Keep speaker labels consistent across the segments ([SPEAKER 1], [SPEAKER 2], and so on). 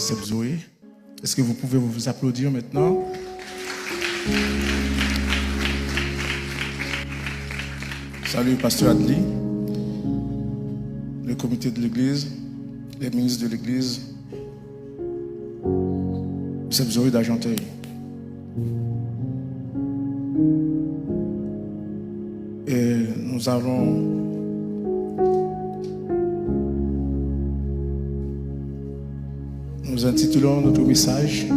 [SPEAKER 1] Seb Zoé. Est-ce que vous pouvez vous applaudir maintenant? Salut, Pasteur Adli, le comité de l'église, les ministres de l'église, Seb Zoé d'Argenteuil. Et nous intitulons notre message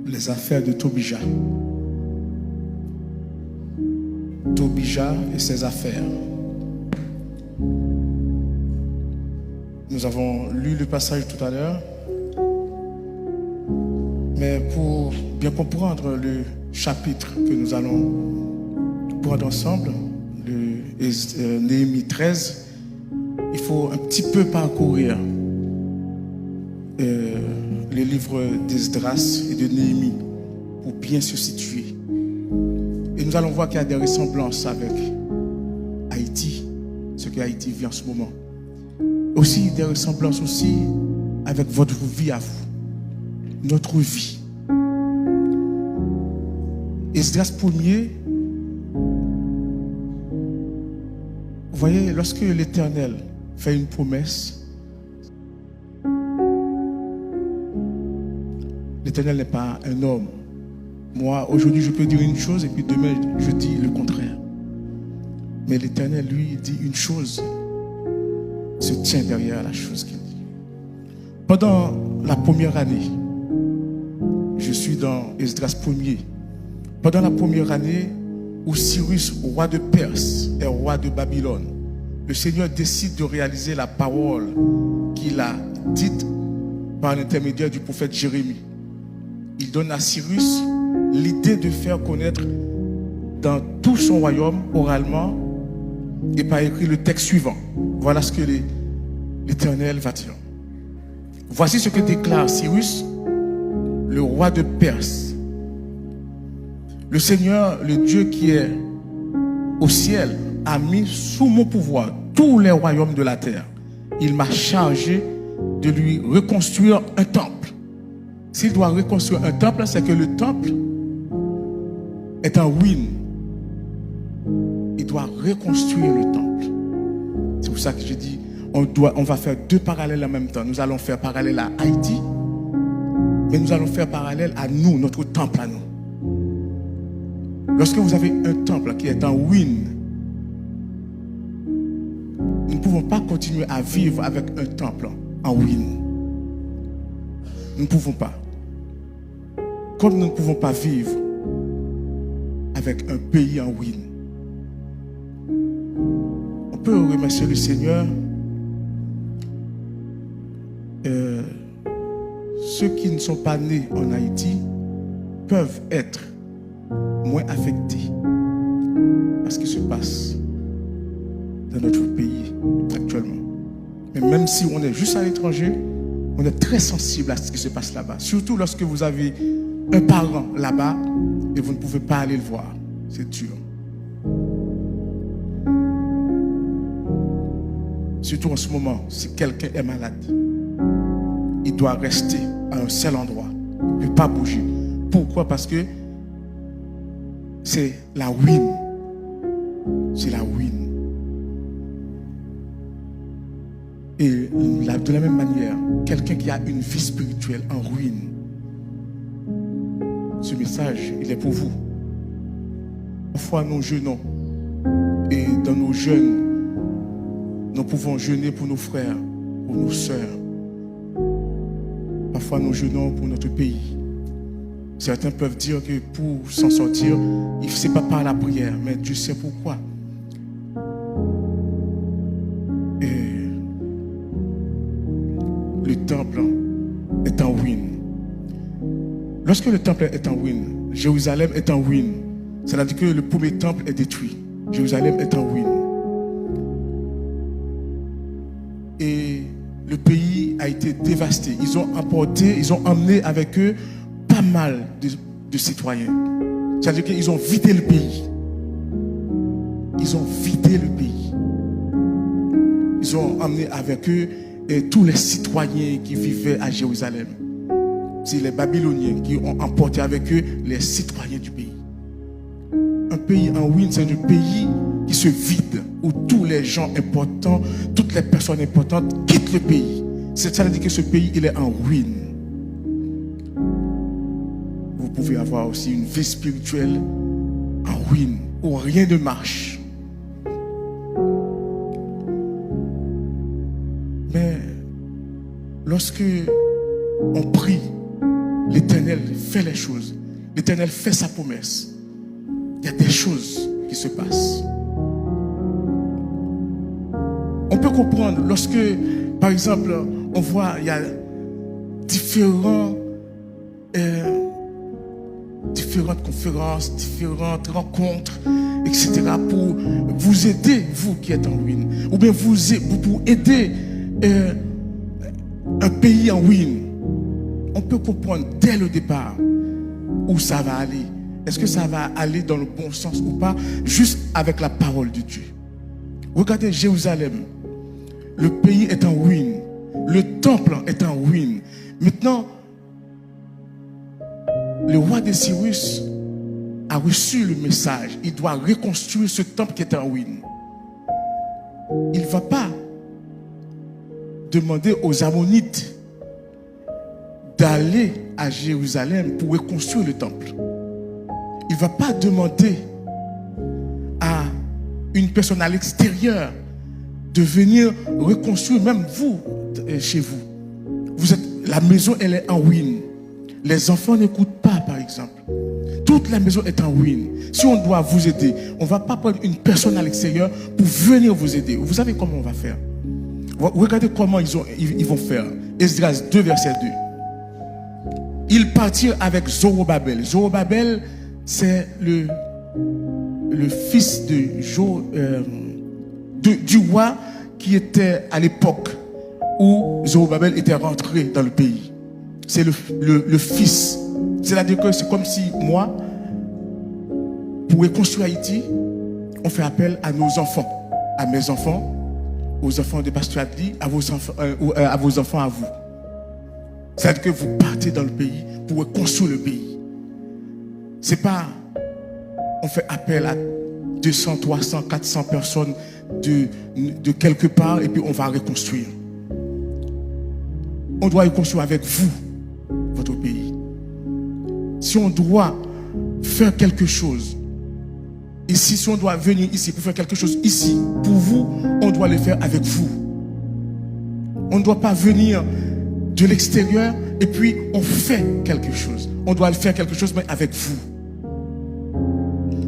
[SPEAKER 1] Les affaires de Tobija. Tobija et ses affaires. Nous avons lu le passage tout à l'heure, mais pour bien comprendre le chapitre que nous allons prendre ensemble, le Néhémie 13, il faut un petit peu parcourir les livres d'Esdras et de Néhémie pour bien se situer. Et nous allons voir qu'il y a des ressemblances avec Haïti, ce que Haïti vit en ce moment. Aussi des ressemblances aussi avec votre vie à vous, notre vie. Esdras 1er, vous voyez, lorsque l'Éternel fait une promesse, l'Éternel n'est pas un homme. Moi, aujourd'hui, je peux dire une chose et puis demain, je dis le contraire. Mais l'Éternel, lui, dit une chose, se tient derrière la chose qu'il dit. Pendant la première année, je suis dans Esdras 1er. Pendant la première année où Cyrus, roi de Perse, est roi de Babylone, le Seigneur décide de réaliser la parole qu'il a dite par l'intermédiaire du prophète Jérémie. Il donne à Cyrus l'idée de faire connaître dans tout son royaume, oralement, et par écrit le texte suivant. Voilà ce que l'Éternel va dire. Voici ce que déclare Cyrus, le roi de Perse. Le Seigneur, le Dieu qui est au ciel, a mis sous mon pouvoir tous les royaumes de la terre. Il m'a chargé de lui reconstruire un temple. S'il doit reconstruire un temple, c'est que le temple est en ruine. Il doit reconstruire le temple. C'est pour ça que je dis, on va faire deux parallèles en même temps. Nous allons faire parallèle à Haïti, mais nous allons faire parallèle à nous, notre temple à nous. Lorsque vous avez un temple qui est en ruine, nous ne pouvons pas continuer à vivre avec un temple en ruine. Nous ne pouvons pas. Comme nous ne pouvons pas vivre avec un pays en ruine. On peut remercier le Seigneur. Ceux qui ne sont pas nés en Haïti peuvent être moins affectés par ce qui se passe dans notre pays actuellement. Mais même si on est juste à l'étranger, on est très sensible à ce qui se passe là-bas. Surtout lorsque vous avez un parent là-bas et vous ne pouvez pas aller le voir. C'est dur. Surtout en ce moment, si quelqu'un est malade, il doit rester à un seul endroit. Il ne peut pas bouger. Pourquoi? Parce que c'est la ruine. C'est la ruine. Et de la même manière, quelqu'un qui a une vie spirituelle en ruine, ce message, il est pour vous. Parfois, nous jeûnons. Et dans nos jeûnes, nous pouvons jeûner pour nos frères, pour nos sœurs. Parfois, nous jeûnons pour notre pays. Certains peuvent dire que pour s'en sortir, ce n'est pas par la prière, mais Dieu sait pourquoi. Et le temple est en ruine. Lorsque le temple est en ruine, Jérusalem est en ruine. C'est-à-dire que le premier temple est détruit. Jérusalem est en ruine. Et le pays a été dévasté. Ils ont emmené avec eux pas mal de citoyens. C'est-à-dire qu'ils ont vidé le pays. Ils ont vidé le pays. ils ont emmené avec eux tous les citoyens qui vivaient à Jérusalem. C'est les Babyloniens qui ont emporté avec eux les citoyens du pays. Un pays en ruine, c'est un pays qui se vide, où tous les gens importants, toutes les personnes importantes quittent le pays. Ça veut dire que ce pays, il est en ruine. Vous pouvez avoir aussi une vie spirituelle en ruine, où rien ne marche. Mais lorsque on prie, l'Éternel fait les choses. L'Éternel fait sa promesse. Il y a des choses qui se passent. On peut comprendre lorsque, par exemple, on voit, il y a différentes conférences, différentes rencontres, etc. pour vous aider, vous qui êtes en ruine. Ou bien pour aider un pays en ruine. On peut comprendre dès le départ où ça va aller. Est-ce que ça va aller dans le bon sens ou pas, juste avec la parole de Dieu. Regardez Jérusalem. Le pays est en ruine. Le temple est en ruine. Maintenant, le roi de Cyrus a reçu le message. Il doit reconstruire ce temple qui est en ruine. Il ne va pas demander aux Ammonites d'aller à Jérusalem pour reconstruire le temple. Il ne va pas demander à une personne à l'extérieur de venir reconstruire, même vous, chez vous. La maison, elle est en ruine. Les enfants n'écoutent pas, par exemple. Toute la maison est en ruine. Si on doit vous aider, on ne va pas prendre une personne à l'extérieur pour venir vous aider. Vous savez comment on va faire? Regardez comment ils vont faire. Esdras 2, verset 2. Ils partirent avec Zorobabel. Zorobabel, c'est le fils du roi qui était à l'époque où Zorobabel était rentré dans le pays. C'est le fils. C'est-à-dire que c'est comme si moi, pour reconstruire Haïti, on fait appel à nos enfants, à mes enfants, aux enfants de Pasteur Adli, à vos enfants à vous. C'est-à-dire que vous partez dans le pays pour reconstruire le pays. C'est pas, on fait appel à 200, 300, 400 personnes de quelque part et puis on va reconstruire. On doit reconstruire avec vous, votre pays. Si on doit faire quelque chose ici, si on doit venir ici pour faire quelque chose ici, pour vous, on doit le faire avec vous. On ne doit pas venir de l'extérieur et puis on fait quelque chose. On doit faire quelque chose mais avec vous.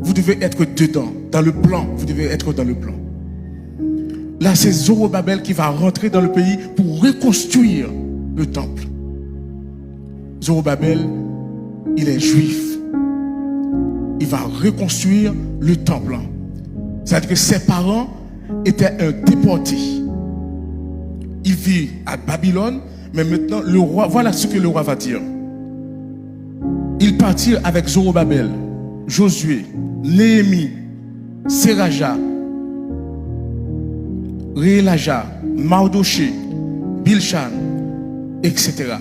[SPEAKER 1] Vous devez être dedans, dans le plan. Vous devez être dans le plan. Là, c'est Zorobabel qui va rentrer dans le pays pour reconstruire le temple. Zorobabel, il est juif. Il va reconstruire le temple. C'est-à-dire que ses parents étaient déportés. Il vit à Babylone, mais maintenant, le roi, voilà ce que le roi va dire. Ils partirent avec Zorobabel, Josué, Néhémie, Seraja, Réelaja, Mardoché, Bilshan, etc.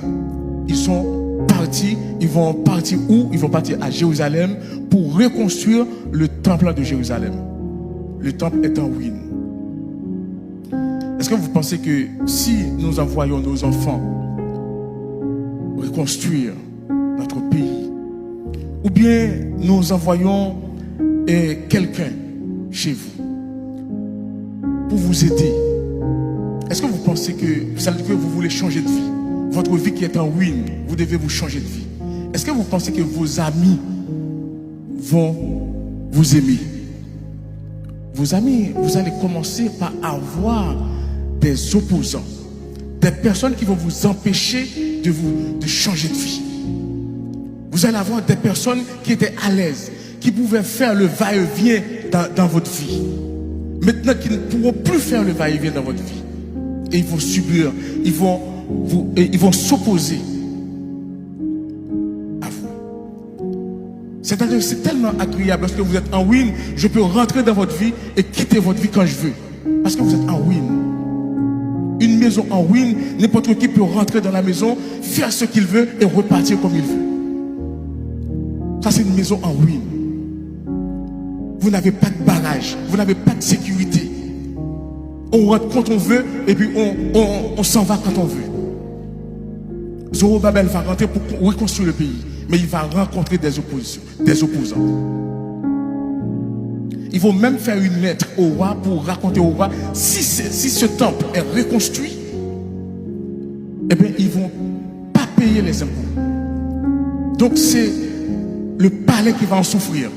[SPEAKER 1] Ils sont partis, ils vont partir où? Ils vont partir à Jérusalem pour reconstruire le temple de Jérusalem. Le temple est en ruine. Est-ce que vous pensez que si nous envoyons nos enfants reconstruire notre pays, ou bien nous envoyons quelqu'un chez vous pour vous aider, est-ce que vous pensez que ça veut dire que vous voulez changer de vie? Votre vie qui est en ruine, vous devez vous changer de vie. Est-ce que vous pensez que vos amis vont vous aimer? Vos amis, vous allez commencer par avoir des opposants, des personnes qui vont vous empêcher de changer de vie. Vous allez avoir des personnes qui étaient à l'aise, qui pouvaient faire le va-et-vient dans votre vie. Maintenant, qui ne pourront plus faire le va-et-vient dans votre vie. Et ils vont subir, ils vont s'opposer à vous. C'est-à-dire que c'est tellement agréable lorsque vous êtes en ruine, je peux rentrer dans votre vie et quitter votre vie quand je veux. Parce que vous êtes en ruine. Une maison en ruine, n'importe qui peut rentrer dans la maison, faire ce qu'il veut et repartir comme il veut. Ça, c'est une maison en ruine. Vous n'avez pas de barrage, vous n'avez pas de sécurité. On rentre quand on veut et puis on s'en va quand on veut. Zorobabel va rentrer pour reconstruire le pays, mais il va rencontrer des oppositions, des opposants. Ils vont même faire une lettre au roi pour raconter au roi si ce temple est reconstruit, eh bien ils vont pas payer les impôts. Donc c'est le palais qui va en souffrir.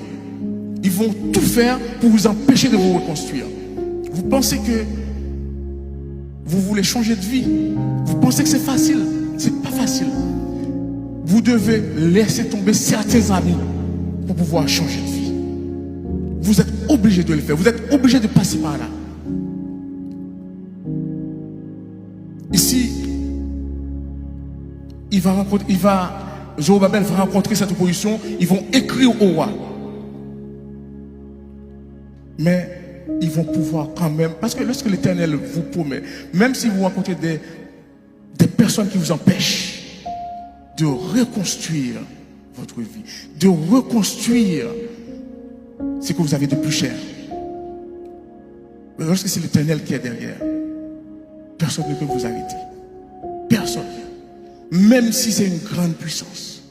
[SPEAKER 1] Ils vont tout faire pour vous empêcher de vous reconstruire. Vous pensez que vous voulez changer de vie? Vous pensez que c'est facile? C'est pas facile. Vous devez laisser tomber certains amis pour pouvoir changer de vie. Vous êtes obligé de le faire. Vous êtes obligé de passer par là. Ici, Zorobabel va rencontrer cette opposition. Ils vont écrire au roi. Mais ils vont pouvoir quand même, parce que lorsque l'Éternel vous promet, même si vous rencontrez des personnes qui vous empêchent de reconstruire votre vie, de reconstruire ce que vous avez de plus cher, mais lorsque c'est l'Éternel qui est derrière, personne ne peut vous arrêter. Personne. Même si c'est une grande puissance.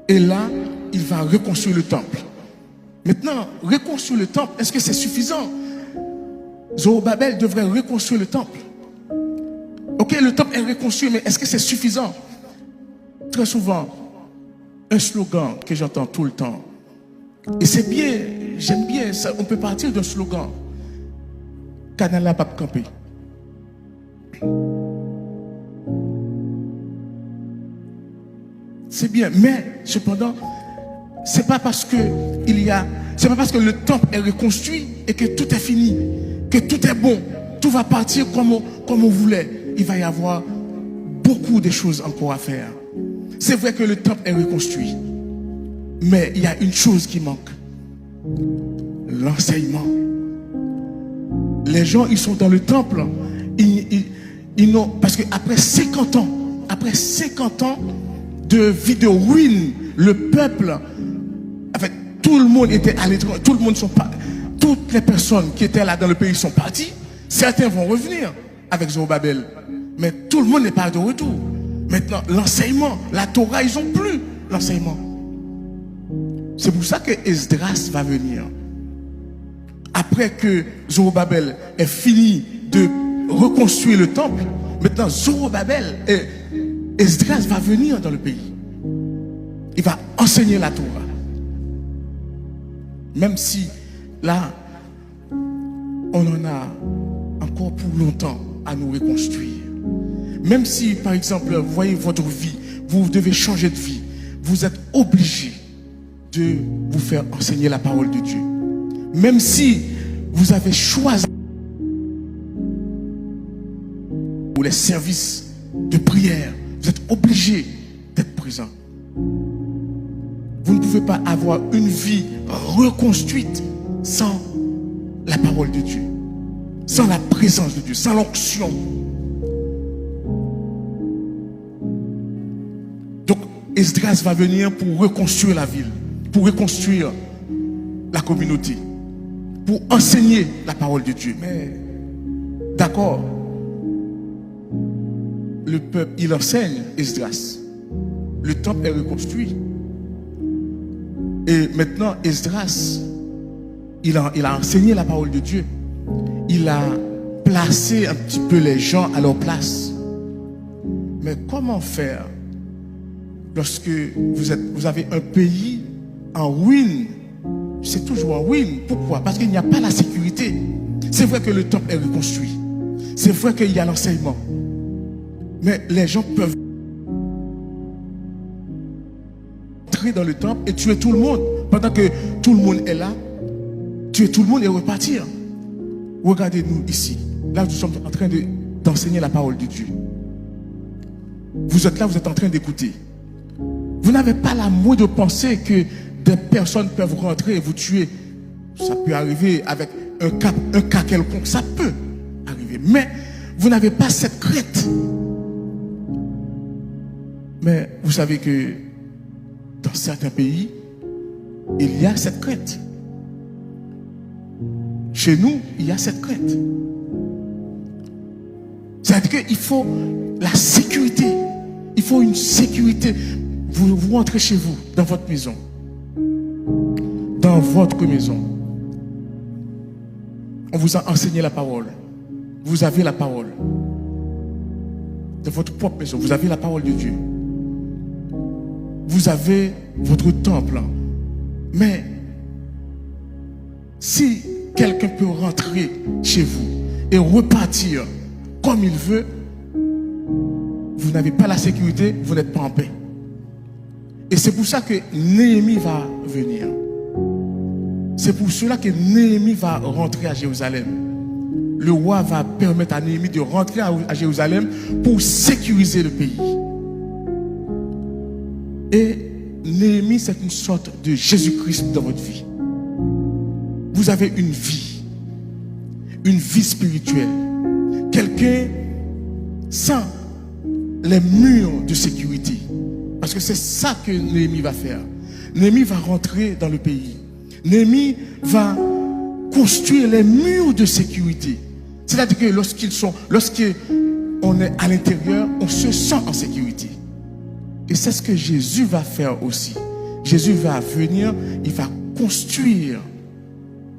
[SPEAKER 1] Et là, il va reconstruire le temple. Maintenant, reconstruire le temple, est-ce que c'est suffisant? Zorobabel devrait reconstruire le temple. Ok, le temple est reconstruit, mais est-ce que c'est suffisant? Très souvent, un slogan que j'entends tout le temps. Et c'est bien, j'aime bien ça. On peut partir d'un slogan. Canala Pape Campé. C'est bien, mais cependant, c'est pas parce que le temple est reconstruit et que tout est fini, que tout est bon, tout va partir comme on voulait. Il va y avoir beaucoup de choses encore à faire. C'est vrai que le temple est reconstruit, mais il y a une chose qui manque: l'enseignement. Les gens, ils sont dans le temple, ils n'ont, parce qu'après 50 ans de vie de ruine, le peuple, en fait, tout le monde était à l'étranger, toutes les personnes qui étaient là dans le pays sont parties. Certains vont revenir avec Zorobabel, mais tout le monde n'est pas de retour. Maintenant, l'enseignement, la Torah, ils n'ont plus l'enseignement. C'est pour ça que Esdras va venir. Après que Zorobabel ait fini de reconstruire le temple, maintenant Zorobabel et Esdras va venir dans le pays. Il va enseigner la Torah. Même si là, on en a encore pour longtemps à nous reconstruire. Même si, par exemple, vous voyez votre vie, vous devez changer de vie, vous êtes obligé de vous faire enseigner la parole de Dieu. Même si vous avez choisi pour les services de prière, vous êtes obligé d'être présent. Vous ne pouvez pas avoir une vie reconstruite sans la parole de Dieu, sans la présence de Dieu, sans l'onction. Donc, Esdras va venir pour reconstruire la ville, pour reconstruire la communauté, pour enseigner la parole de Dieu. Mais, d'accord, le peuple, il enseigne Esdras. Le temple est reconstruit. Et maintenant, Esdras, il a enseigné la parole de Dieu. Il a placé un petit peu les gens à leur place. Mais comment faire lorsque vous avez un pays en ruine? C'est toujours en ruine. Pourquoi? Parce qu'il n'y a pas la sécurité. C'est vrai que le temple est reconstruit. C'est vrai qu'il y a l'enseignement. Mais les gens peuvent entrer dans le temple et tuer tout le monde. Pendant que tout le monde est là, tuer tout le monde et repartir. Regardez-nous ici. Là, nous sommes en train d'enseigner la parole de Dieu. Vous êtes là, vous êtes en train d'écouter. Vous n'avez pas la moindre pensée que des personnes peuvent rentrer et vous tuer. Ça peut arriver avec un cas quelconque. Ça peut rentrer. Mais vous n'avez pas cette crainte. Mais vous savez que dans certains pays, il y a cette crainte. Chez nous, il y a cette crainte. C'est-à-dire qu'il faut la sécurité. Il faut une sécurité. Vous rentrez chez vous, dans votre maison. Dans votre maison. On vous a enseigné la parole. Vous avez la parole. Dans votre propre maison, vous avez la parole de Dieu. Vous avez votre temple. Mais si quelqu'un peut rentrer chez vous et repartir comme il veut, vous n'avez pas la sécurité, vous n'êtes pas en paix. Et c'est pour ça que Néhémie va venir. C'est pour cela que Néhémie va rentrer à Jérusalem. Le roi va permettre à Néhémie de rentrer à Jérusalem pour sécuriser le pays. Et Néhémie, c'est une sorte de Jésus-Christ dans votre vie. Vous avez une vie spirituelle. Quelqu'un sans les murs de sécurité. Parce que c'est ça que Néhémie va faire. Néhémie va rentrer dans le pays. Néhémie va construire les murs de sécurité. C'est-à-dire que lorsqu'on est à l'intérieur, on se sent en sécurité. Et c'est ce que Jésus va faire aussi. Jésus va venir, il va construire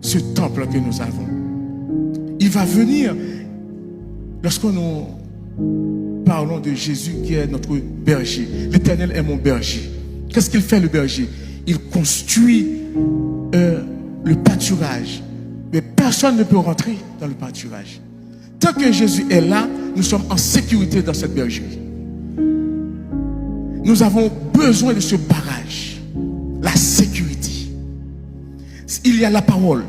[SPEAKER 1] ce temple que nous avons. Il va venir, lorsque nous parlons de Jésus qui est notre berger. L'Éternel est mon berger. Qu'est-ce qu'il fait le berger? Il construit le pâturage. Mais personne ne peut rentrer dans le pâturage. Tant que Jésus est là, nous sommes en sécurité dans cette bergerie. Nous avons besoin de ce barrage, la sécurité. Il y a la parole,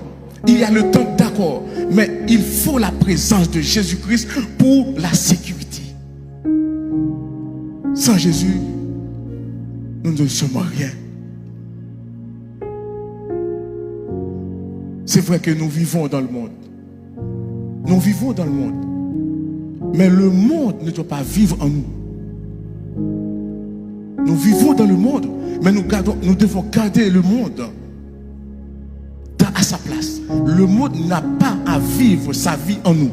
[SPEAKER 1] il y a le temps d'accord, mais il faut la présence de Jésus-Christ pour la sécurité. Sans Jésus, nous ne sommes rien. C'est vrai que nous vivons dans le monde. Nous vivons dans le monde. Mais le monde ne doit pas vivre en nous. Nous vivons dans le monde, mais nous devons garder le monde à sa place. Le monde n'a pas à vivre sa vie en nous.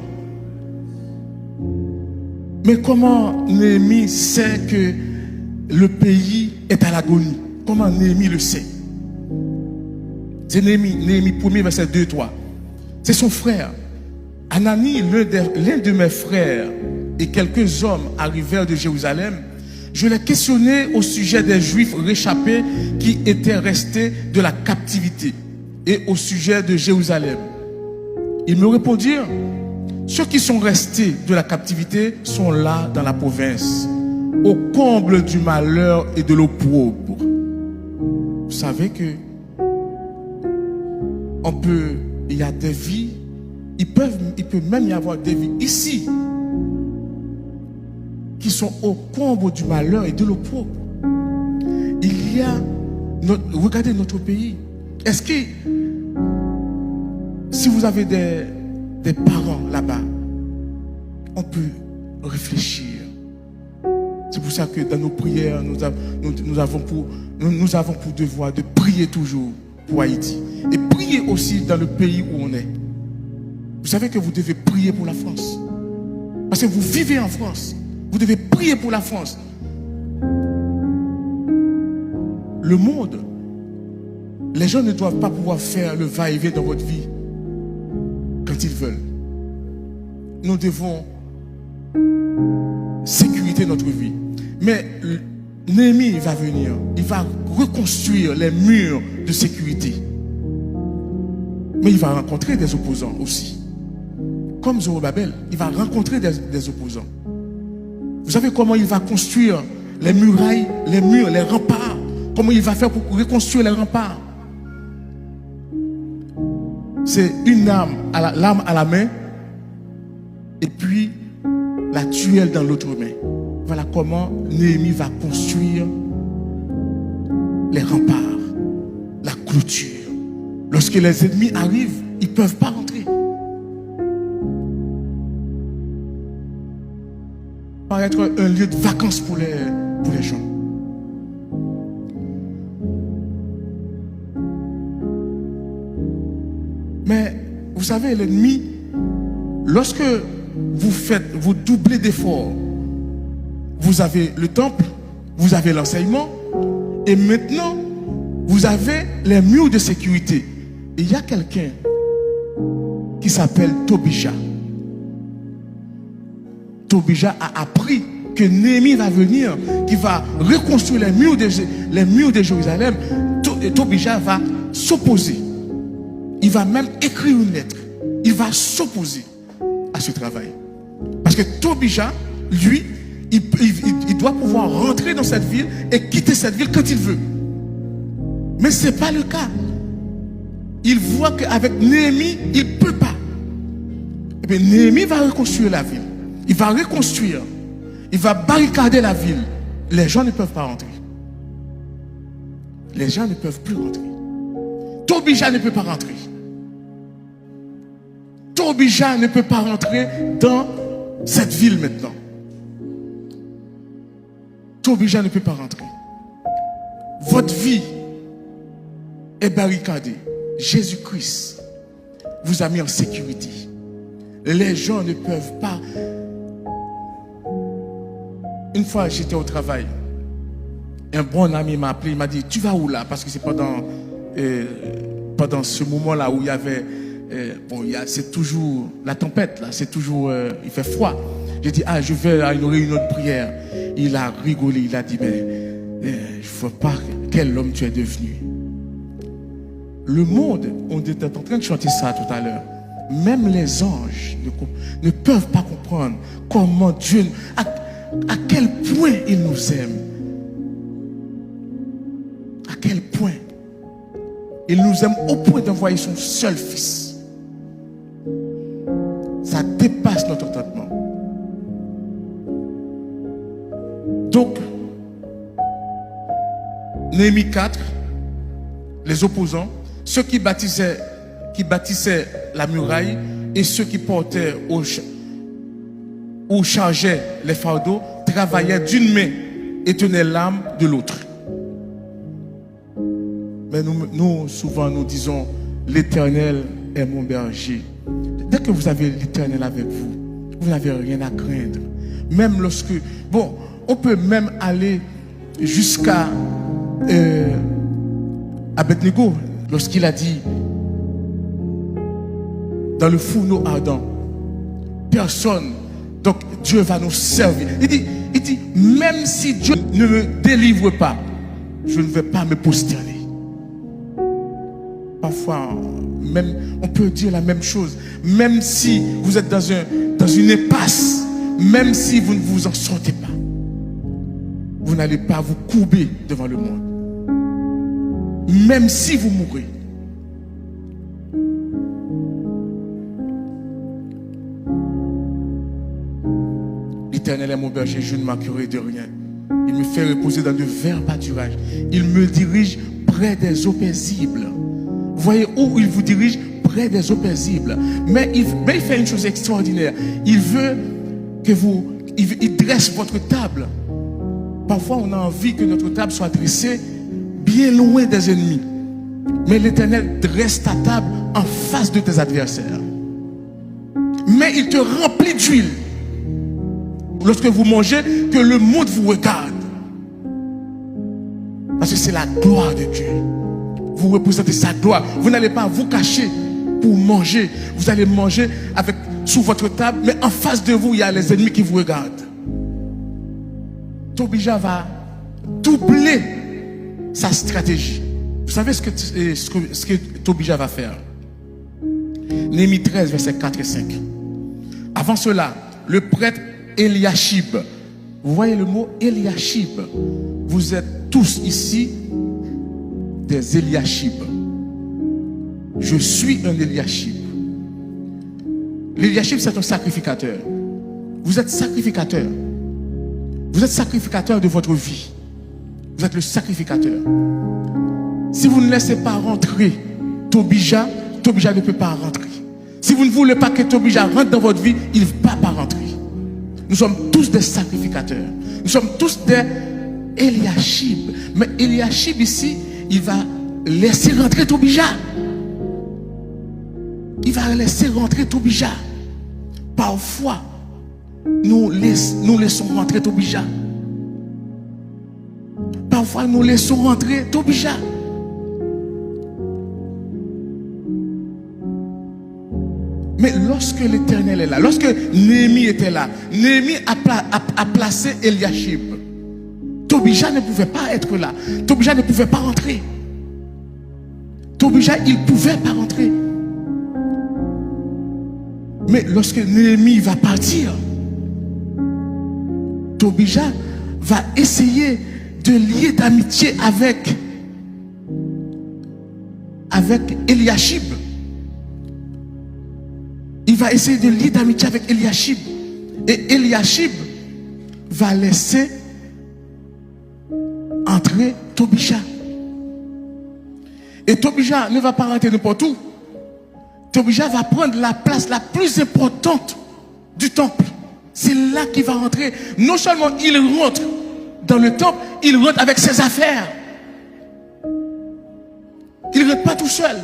[SPEAKER 1] Mais comment Néhémie sait que le pays est à l'agonie? Comment Néhémie le sait? C'est Néhémie 1er, verset 2-3. C'est son frère. Anani, l'un de mes frères, et quelques hommes arrivèrent de Jérusalem. Je les questionnais au sujet des Juifs réchappés qui étaient restés de la captivité et au sujet de Jérusalem. Ils me répondirent: ceux qui sont restés de la captivité sont là dans la province, au comble du malheur et de l'opprobre. Vous savez que il y a des vies, il peut même y avoir des vies ici qui sont au comble du malheur et de l'opprobre. Il y a, regardez notre pays. Est-ce que, si vous avez des parents là-bas, on peut réfléchir. C'est pour ça que dans nos prières, nous avons pour devoir de prier toujours pour Haïti. Et prier aussi dans le pays où on est. Vous savez que vous devez prier pour la France. Parce que vous vivez en France. Vous devez prier pour la France. Le monde, les gens ne doivent pas pouvoir faire le va-et-vient dans votre vie quand ils veulent. Nous devons sécuriser notre vie. Mais Néhémie va venir. Il va reconstruire les murs de sécurité. Mais il va rencontrer des opposants aussi. Comme Zorobabel, il va rencontrer des opposants. Vous savez comment il va construire les murailles, les murs, les remparts? Comment il va faire pour reconstruire les remparts? C'est une arme à la main et puis la tuile dans l'autre main. Voilà comment Néhémie va construire les remparts, la clôture. Lorsque les ennemis arrivent, ils ne peuvent pas rentrer. paraître un lieu de vacances pour les gens. Mais vous savez, l'ennemi, lorsque vous doublez d'efforts, vous avez le temple, vous avez l'enseignement, et maintenant, vous avez les murs de sécurité. Et il y a quelqu'un qui s'appelle Tobija. Tobija a appris que Néhémie va venir, qui va reconstruire les murs de Jérusalem. Tobija va s'opposer. Il va même écrire une lettre. Il va s'opposer à ce travail. Parce que Tobija, lui, il doit pouvoir rentrer dans cette ville et quitter cette ville quand il veut. Mais ce n'est pas le cas. Il voit qu'avec Néhémie, il ne peut pas. Et bien, Néhémie va reconstruire la ville. Il va reconstruire. Il va barricader la ville. Les gens ne peuvent pas rentrer. Les gens ne peuvent plus rentrer. Tobija ne peut pas rentrer. Tobija ne peut pas rentrer dans cette ville maintenant. Tobija ne peut pas rentrer. Votre vie est barricadée. Jésus-Christ vous a mis en sécurité. Les gens ne peuvent pas. Une fois, j'étais au travail. Un bon ami m'a appelé. Il m'a dit, tu vas où là? Parce que c'est pendant ce moment-là où il y avait... c'est toujours la tempête là. C'est toujours... il fait froid. J'ai dit, je vais à une réunion de prière. Il a rigolé. Il a dit, mais je ne vois pas quel homme tu es devenu. Le monde, on était en train de chanter ça tout à l'heure. Même les anges ne peuvent pas comprendre comment Dieu, à quel point il nous aime. À quel point il nous aime au point d'envoyer son seul fils. Ça dépasse notre entendement. Donc, Néhémie 4, les opposants, ceux qui bâtissaient la muraille et ceux qui portaient ou chargeaient les fardeaux travaillaient d'une main et tenaient l'arme de l'autre. Mais nous, souvent, nous disons, l'Éternel est mon berger. Dès que vous avez l'Éternel avec vous, vous n'avez rien à craindre. Même lorsque... Bon, on peut même aller jusqu'à Abednego, lorsqu'il a dit dans le fourneau ardent, personne, donc Dieu va nous servir. Il dit, même si Dieu ne me délivre pas, je ne vais pas me prosterner. Parfois, même, on peut dire la même chose. Même si vous êtes dans une impasse, même si vous ne vous en sortez pas, vous n'allez pas vous courber devant le monde. Même si vous mourrez. L'Éternel est mon berger, je ne manquerai de rien. Il me fait reposer dans de verts pâturages. Il me dirige près des eaux paisibles. Voyez où il vous dirige? Près des eaux paisibles. Mais il fait une chose extraordinaire. Il veut que il dresse votre table. Parfois, on a envie que notre table soit dressée bien loin des ennemis. Mais l'Éternel dresse ta table en face de tes adversaires. Mais il te remplit d'huile. Lorsque vous mangez, que le monde vous regarde. Parce que c'est la gloire de Dieu. Vous représentez sa gloire. Vous n'allez pas vous cacher pour manger. Vous allez manger sous votre table, mais en face de vous, il y a les ennemis qui vous regardent. Tobija va doubler sa stratégie. Vous savez ce que Tobija va faire? Néhémie 13, versets 4 et 5. Avant cela, le prêtre Eliashib. Vous voyez le mot Eliashib. Vous êtes tous ici des Eliashib. Je suis un Eliashib. L'Eliashib, c'est un sacrificateur. Vous êtes sacrificateur. Vous êtes sacrificateur de votre vie. Vous êtes le sacrificateur. Si vous ne laissez pas rentrer Tobija, Tobija ne peut pas rentrer. Si vous ne voulez pas que Tobija rentre dans votre vie, il ne va pas rentrer. Nous sommes tous des sacrificateurs. Nous sommes tous des Eliashib. Mais Eliashib ici, il va laisser rentrer Tobija. Il va laisser rentrer Tobija. Parfois, nous laissons rentrer Tobija. Parfois, nous laissons rentrer Tobija. Mais lorsque l'Éternel est là, lorsque Néhémie était là, Néhémie a placé Eliashib. Tobija ne pouvait pas être là. Tobija ne pouvait pas rentrer. Tobija, il ne pouvait pas rentrer. Mais lorsque Néhémie va partir, Tobija va essayer de lier d'amitié avec Eliashib. Il va essayer de lier d'amitié avec Eliashib. Et Eliashib va laisser entrer Tobija. Et Tobija ne va pas rentrer n'importe où. Tobija va prendre la place la plus importante du temple. C'est là qu'il va rentrer. Non seulement il rentre dans le temple, il rentre avec ses affaires. Il ne rentre pas tout seul.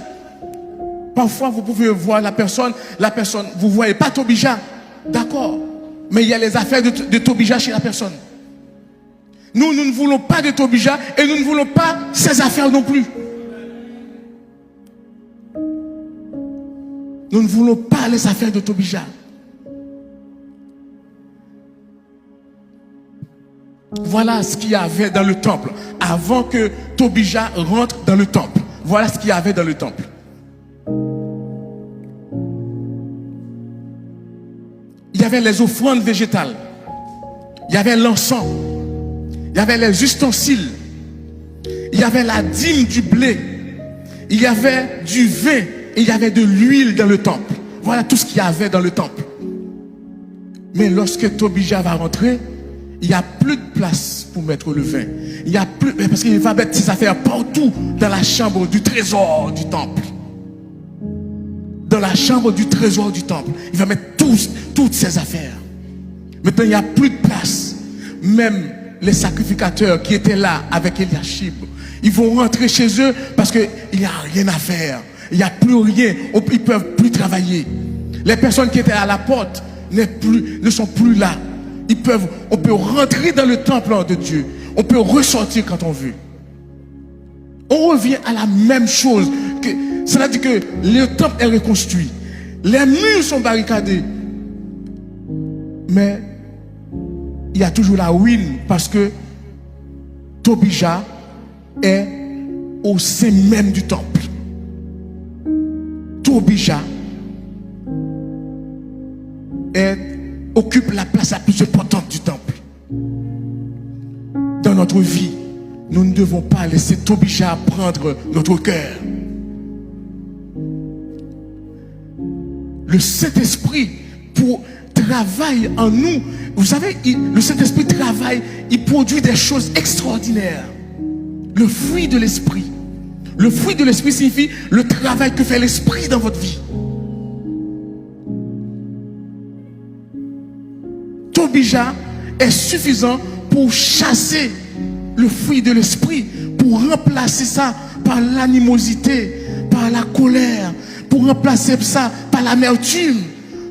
[SPEAKER 1] Parfois, vous pouvez voir la personne, vous ne voyez pas Tobija. D'accord. Mais il y a les affaires de Tobija chez la personne. Nous ne voulons pas de Tobija et nous ne voulons pas ses affaires non plus. Nous ne voulons pas les affaires de Tobija. Voilà ce qu'il y avait dans le temple. Avant que Tobija rentre dans le temple. Voilà ce qu'il y avait dans le temple. Il y avait les offrandes végétales. Il y avait l'encens. Il y avait les ustensiles. Il y avait la dîme du blé. Il y avait du vin. Et il y avait de l'huile dans le temple. Voilà tout ce qu'il y avait dans le temple. Mais lorsque Tobija va rentrer, il n'y a plus de place pour mettre le vin. Il y a plus, parce qu'il va mettre ses affaires partout dans la chambre du trésor du temple. Dans la chambre du trésor du temple. Il va mettre toutes ses affaires. Maintenant, il n'y a plus de place. Même les sacrificateurs qui étaient là avec Eliashib, ils vont rentrer chez eux parce qu'il n'y a rien à faire. Il n'y a plus rien. Ils ne peuvent plus travailler. Les personnes qui étaient à la porte ne sont plus là. On peut rentrer dans le temple de Dieu. On peut ressortir quand on veut. On revient à la même chose. Cela dit que le temple est reconstruit. Les murs sont barricadés. Mais il y a toujours la ruine parce que Tobija est au sein même du temple. Tobija occupe la place la plus importante du temple. Dans notre vie, nous ne devons pas laisser Tobija prendre notre cœur. Le Saint-Esprit travaille en nous. Vous savez, le Saint-Esprit travaille, il produit des choses extraordinaires. Le fruit de l'Esprit. Le fruit de l'Esprit signifie le travail que fait l'Esprit dans votre vie. Tobija est suffisant pour chasser le fruit de l'Esprit, pour remplacer ça par l'animosité, par la colère, pour remplacer ça par l'amertume.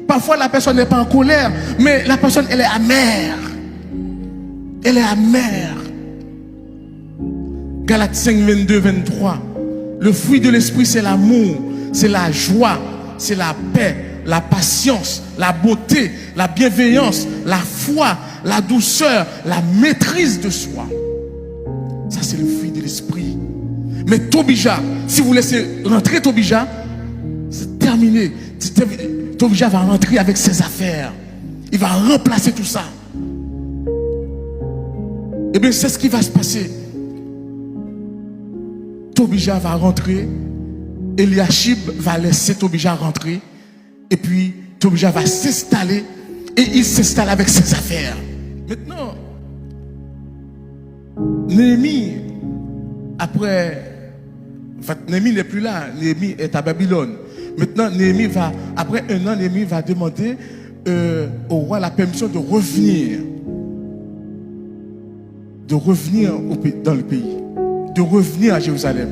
[SPEAKER 1] Parfois la personne n'est pas en colère, mais la personne elle est amère. Elle est amère. Galates 5, 22, 23. Le fruit de l'Esprit c'est l'amour, c'est la joie, c'est la paix, la patience, la beauté, la bienveillance, la foi, la douceur, la maîtrise de soi. Ça c'est le fruit de l'Esprit. Mais Tobija, si vous laissez rentrer Tobija, c'est terminé. Tobija va rentrer avec ses affaires. Il va remplacer tout ça. Et bien c'est ce qui va se passer. Tobija va rentrer. Eliashib va laisser Tobija rentrer. Et puis Tobija va s'installer. Et il s'installe avec ses affaires. Maintenant, Néhémie, Néhémie n'est plus là. Néhémie est à Babylone. Maintenant, après un an, Néhémie va demander au roi la permission de revenir dans le pays, de revenir à Jérusalem.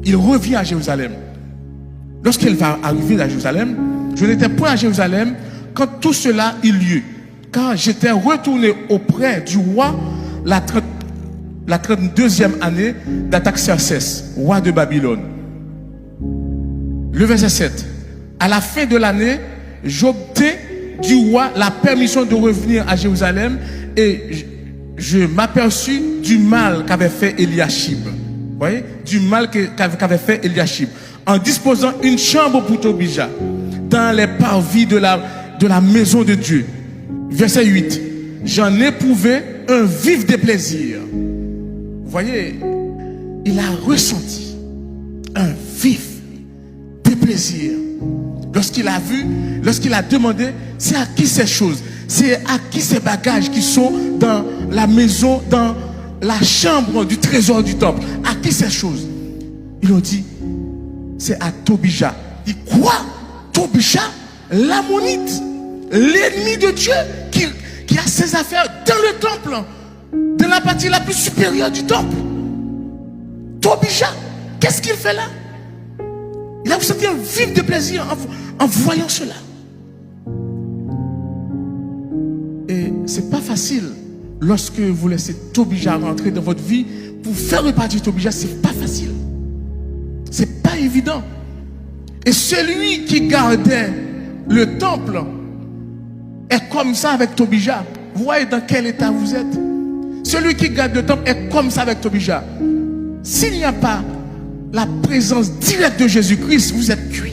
[SPEAKER 1] Il revient à Jérusalem. Lorsqu'il va arriver à Jérusalem, je n'étais point à Jérusalem quand tout cela eut lieu, car j'étais retourné auprès du roi la 32e année d'Artaxerxès, roi de Babylone. Le verset 7. À la fin de l'année, j'obtins du roi la permission de revenir à Jérusalem et je m'aperçus du mal qu'avait fait Eliashib. Vous voyez? Du mal qu'avait fait Eliashib. En disposant une chambre pour Tobija dans les parvis de la maison de Dieu. Verset 8. J'en éprouvais un vif déplaisir. Vous voyez, il a ressenti un vif déplaisir. Lorsqu'il a vu, lorsqu'il a demandé, c'est à qui ces choses? C'est à qui ces bagages qui sont dans la maison, dans la chambre du trésor du temple? À qui ces choses? Ils ont dit, c'est à Tobija. Il dit quoi? Tobija, l'ammonite, l'ennemi de Dieu, qui a ses affaires dans le temple, dans la partie la plus supérieure du temple. Tobija, qu'est-ce qu'il fait là? Il a ressenti un vif de plaisir en voyant cela. Et c'est pas facile lorsque vous laissez Tobija rentrer dans votre vie. Pour faire repartir Tobija, c'est pas facile. C'est pas évident. Et celui qui gardait le temple est comme ça avec Tobija. Vous voyez dans quel état vous êtes? Celui qui garde le temple est comme ça avec Tobija. S'il n'y a pas la présence directe de Jésus-Christ, vous êtes cuit.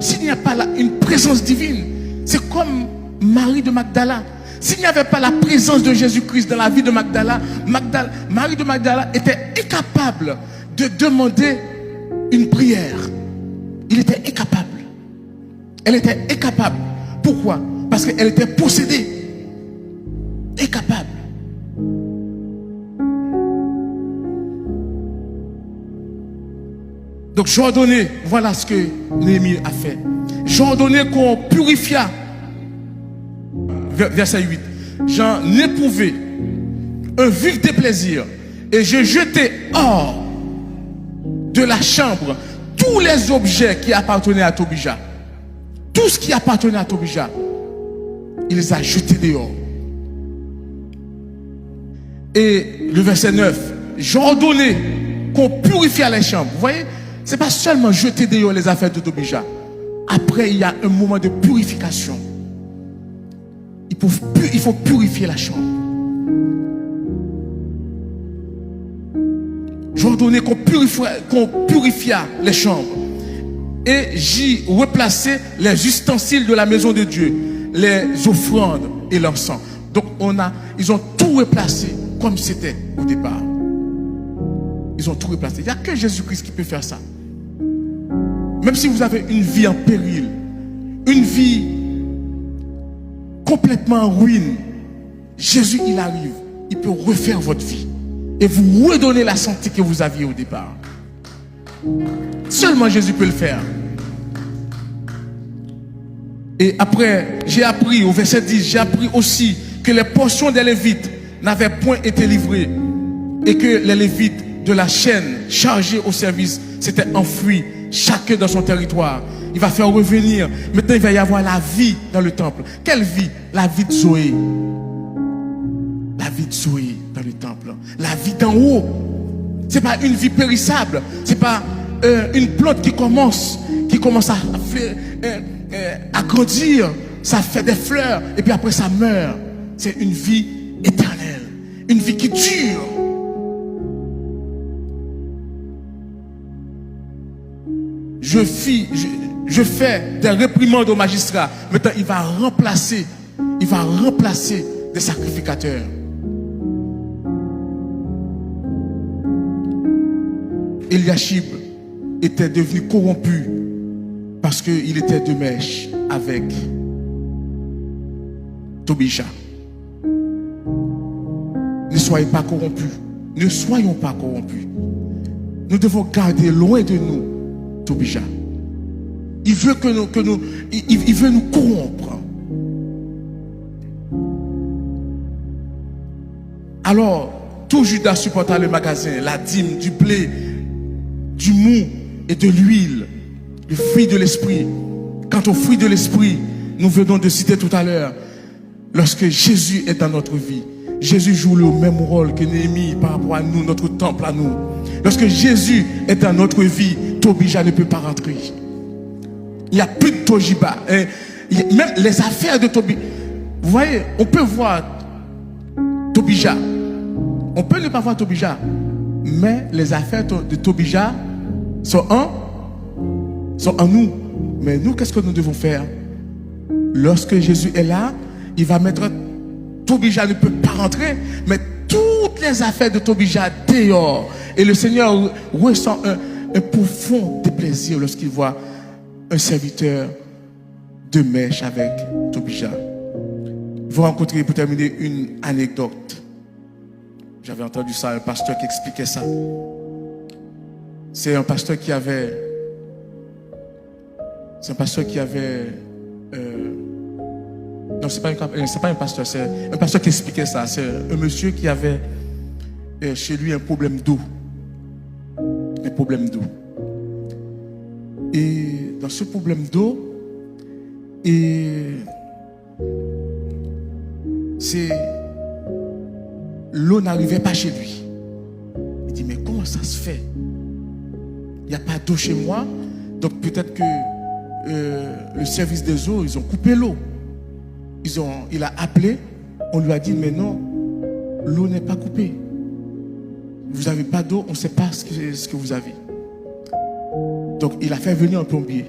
[SPEAKER 1] S'il n'y a pas une présence divine, c'est comme Marie de Magdala. S'il n'y avait pas la présence de Jésus-Christ dans la vie de Magdala, Marie de Magdala était incapable de demander une prière. Il était incapable. Elle était incapable. Pourquoi? Parce qu'elle était possédée. Incapable. Donc j'ordonnais, voilà ce que Néhémie a fait. J'ordonnais qu'on purifiât. Verset 8. J'en éprouvais un vif déplaisir et j'ai jeté hors de la chambre tous les objets qui appartenaient à Tobija. Tout ce qui appartenait à Tobija, il les a jetés dehors. Et le verset 9. J'ordonnais qu'on purifiât les chambres. Vous voyez? C'est pas seulement jeter dehors les affaires de Tobija. Après, il y a un moment de purification. Il faut purifier la chambre. J'ordonnais qu'on purifiât les chambres. Et j'y replaçais les ustensiles de la maison de Dieu, les offrandes et l'encens. Donc ils ont tout replacé comme c'était au départ. Ils ont tout replacé. Il n'y a que Jésus-Christ qui peut faire ça. Même si vous avez une vie en péril, une vie complètement en ruine, Jésus, il arrive. Il peut refaire votre vie et vous redonner la santé que vous aviez au départ. Seulement Jésus peut le faire. Et après, j'ai appris au verset 10, j'ai appris aussi que les portions des Lévites n'avaient point été livrées et que les Lévites de la chaîne chargés au service s'étaient enfuis, chacun dans son territoire. Il va faire revenir. Maintenant, il va y avoir la vie dans le temple. Quelle vie? La vie de Zoé. La vie de Zoé dans le temple. La vie d'en haut. C'est pas une vie périssable. C'est pas une plante qui commence à grandir. Ça fait des fleurs et puis après ça meurt. C'est une vie éternelle. Une vie qui dure. Je fais des réprimandes aux magistrats. Maintenant, il va remplacer des sacrificateurs. Eliashib était devenu corrompu parce qu'il était de mèche avec Tobija. Ne soyez pas corrompus. Ne soyons pas corrompus. Nous devons garder loin de nous Tobija. Il veut il veut nous corrompre. Alors, tout Judas supporta le magasin, la dîme, du blé, du mou et de l'huile, le fruit de l'esprit. Quant au fruit de l'esprit, nous venons de citer tout à l'heure, lorsque Jésus est dans notre vie, Jésus joue le même rôle que Néhémie par rapport à nous, notre temple à nous. Lorsque Jésus est dans notre vie, Tobija ne peut pas rentrer. Il n'y a plus de Tojiba. Même les affaires de Tobija. Vous voyez, on peut voir Tobija. On peut ne pas voir Tobija. Mais les affaires de Tobija sont en nous. Mais nous, qu'est-ce que nous devons faire? Lorsque Jésus est là, il va mettre... Tobija ne peut pas rentrer, mais toutes les affaires de Tobija dehors. Et le Seigneur ressent un profond déplaisir lorsqu'il voit un serviteur de mèche avec Tobija. Vous rencontrez, pour terminer, une anecdote. J'avais entendu ça, un pasteur qui expliquait ça. C'est un pasteur qui avait... Non, c'est pas un pasteur, c'est un pasteur qui expliquait ça. C'est un monsieur qui avait chez lui un problème d'eau. Un problème d'eau. Et dans ce problème d'eau, l'eau n'arrivait pas chez lui. Il dit, mais comment ça se fait? Il n'y a pas d'eau chez moi, donc peut-être que le service des eaux, ils ont coupé l'eau. Il a appelé, on lui a dit, mais non, l'eau n'est pas coupée. Vous n'avez pas d'eau, on ne sait pas ce que vous avez. Donc il a fait venir un plombier.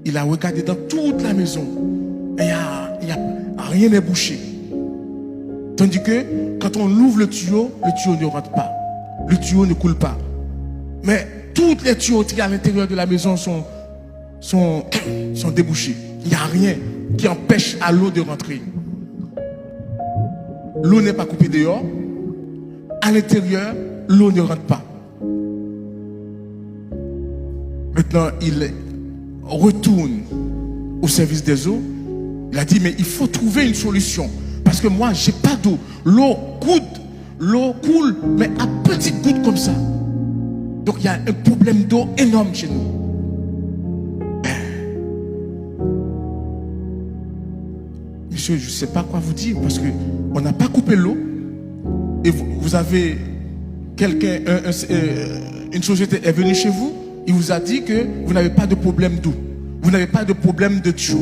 [SPEAKER 1] Il a regardé dans toute la maison. Et rien n'est bouché. Tandis que quand on ouvre le tuyau ne rentre pas. Le tuyau ne coule pas. Mais toutes les tuyauteries à l'intérieur de la maison sont débouchées. Il n'y a rien qui empêche à l'eau de rentrer. L'eau n'est pas coupée dehors. À l'intérieur, l'eau ne rentre pas. Maintenant, il retourne au service des eaux. Il a dit, mais il faut trouver une solution. Parce que moi, je n'ai pas d'eau. L'eau coule, mais à petites gouttes comme ça. Donc, il y a un problème d'eau énorme chez nous. Monsieur, je ne sais pas quoi vous dire, parce qu'on n'a pas coupé l'eau. Et vous avez quelqu'un, une société est venue chez vous, il vous a dit que vous n'avez pas de problème d'eau. Vous n'avez pas de problème de tuyau.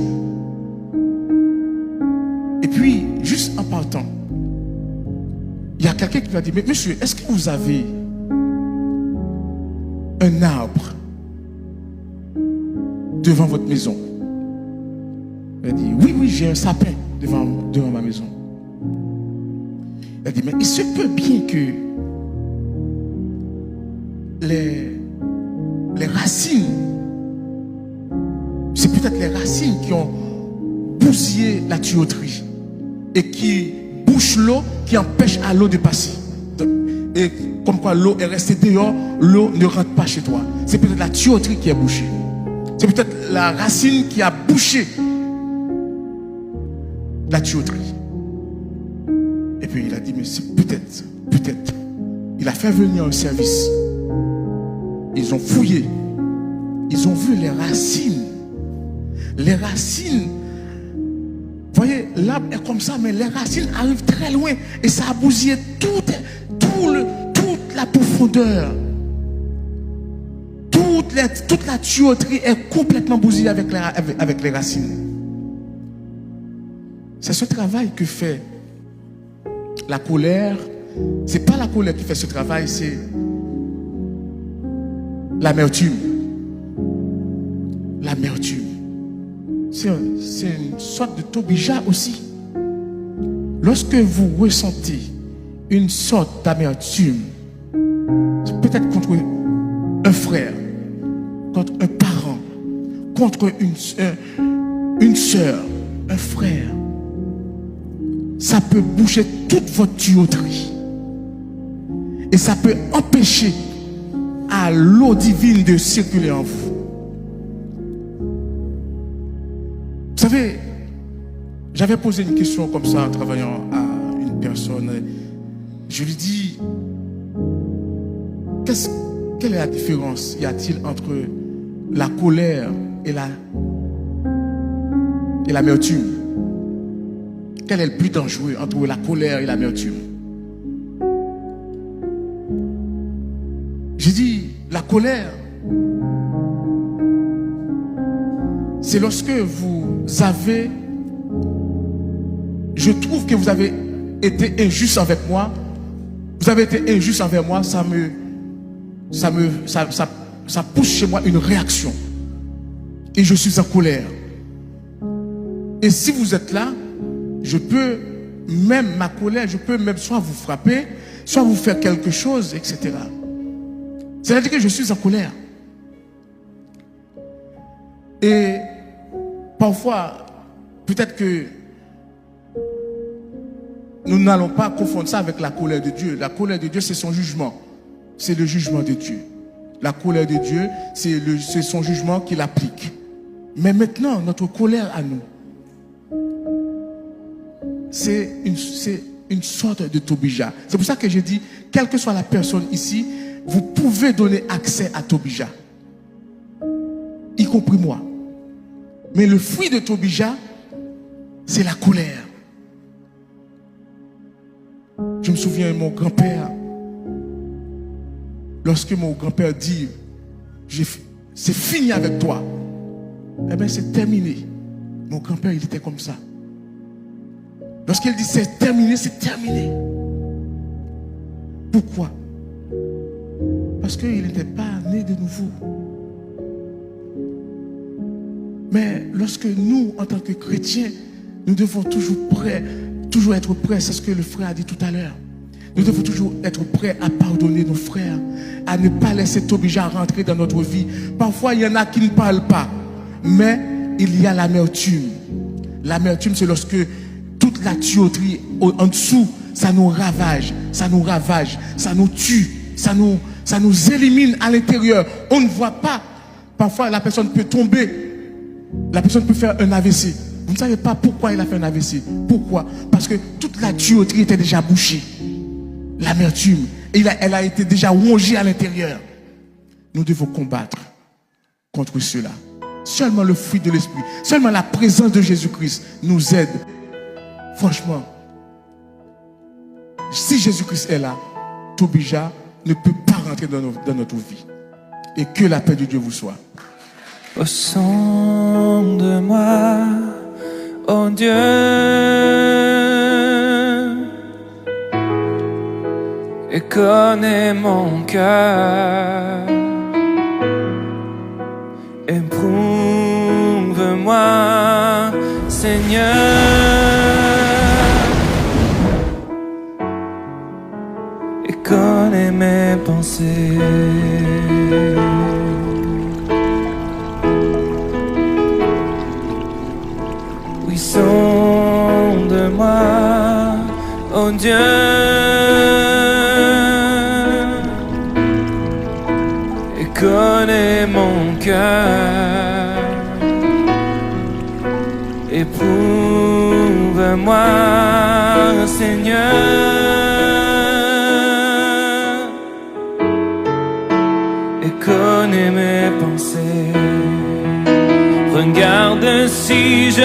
[SPEAKER 1] Et puis, juste en partant, il y a quelqu'un qui lui a dit, mais monsieur, est-ce que vous avez un arbre devant votre maison? Il a dit, oui, j'ai un sapin devant ma maison. Il a dit, mais il se peut bien que les racines, c'est peut-être les racines qui ont bousillé la tuyauterie et qui bouchent l'eau, qui empêchent à l'eau de passer. Et comme quoi l'eau est restée dehors, l'eau ne rentre pas chez toi. C'est peut-être la tuyauterie qui est bouchée. C'est peut-être la racine qui a bouché la tuyauterie. Et puis il a dit, mais c'est peut-être. Il a fait venir un service. Ils ont fouillé. Ils ont vu les racines. Les racines. Vous voyez, l'arbre est comme ça, mais les racines arrivent très loin. Et ça a bousillé toute la profondeur. Toute la tuyauterie est complètement bousillée avec les racines. C'est ce travail que fait la colère. C'est pas la colère qui fait ce travail, c'est l'amertume. L'amertume. C'est une sorte de Tobija aussi. Lorsque vous ressentez une sorte d'amertume, peut-être contre un frère, contre un parent, contre une soeur, un frère, ça peut boucher toute votre tuyauterie. Et ça peut empêcher à l'eau divine de circuler en vous. J'avais posé une question comme ça en travaillant à une personne. Je lui dis, quelle est la différence y a-t-il entre la colère et l'amertume? Quel est le plus dangereux entre la colère et l'amertume? J'ai dit, la colère, c'est lorsque je trouve que vous avez été injuste avec moi, vous avez été injuste envers moi, ça pousse chez moi une réaction. Et je suis en colère. Et si vous êtes là, ma colère, je peux même soit vous frapper, soit vous faire quelque chose, etc. C'est-à-dire que je suis en colère. Et parfois, peut-être que nous n'allons pas confondre ça avec la colère de Dieu. La colère de Dieu, c'est son jugement. C'est le jugement de Dieu. La colère de Dieu, c'est son jugement qu'il applique. Mais maintenant, notre colère à nous, c'est une sorte de Tobija. C'est pour ça que j'ai dit, quelle que soit la personne ici, vous pouvez donner accès à Tobija, y compris moi. Mais le fruit de Tobija, c'est la colère. Je me souviens de mon grand-père. Lorsque mon grand-père dit, c'est fini avec toi, eh bien c'est terminé. Mon grand-père, il était comme ça. Lorsqu'il dit c'est terminé, c'est terminé. Pourquoi? Parce qu'il n'était pas né de nouveau. Mais lorsque nous, en tant que chrétiens, nous devons toujours être prêts, c'est ce que le frère a dit tout à l'heure. Nous devons toujours être prêts à pardonner nos frères, à ne pas laisser Tobija rentrer dans notre vie. Parfois, il y en a qui ne parlent pas, mais il y a l'amertume. L'amertume, c'est lorsque toute la tuyauterie en dessous, ça nous ravage, ça nous tue, ça nous élimine à l'intérieur. On ne voit pas. Parfois, la personne peut tomber, la personne peut faire un AVC. Vous ne savez pas pourquoi il a fait un AVC. Pourquoi? Parce que toute la tuyauterie était déjà bouchée. L'amertume. Et elle a été déjà rongée à l'intérieur. Nous devons combattre contre cela. Seulement le fruit de l'esprit, seulement la présence de Jésus-Christ nous aide. Franchement, si Jésus-Christ est là, Tobija ne peut pas rentrer dans notre vie. Et que la paix de Dieu vous soit.
[SPEAKER 2] Au son de moi, oh Dieu, et connais mon cœur, éprouve-moi, Seigneur, et connais mes pensées. Oui, sonde-moi, oh Dieu, et connais mon cœur, éprouve-moi, Seigneur, et connais mes pensées. Regarde si je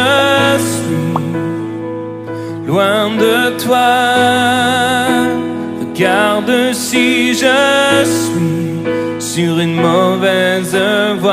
[SPEAKER 2] suis loin de toi. Regarde si je suis sur une mauvaise voie.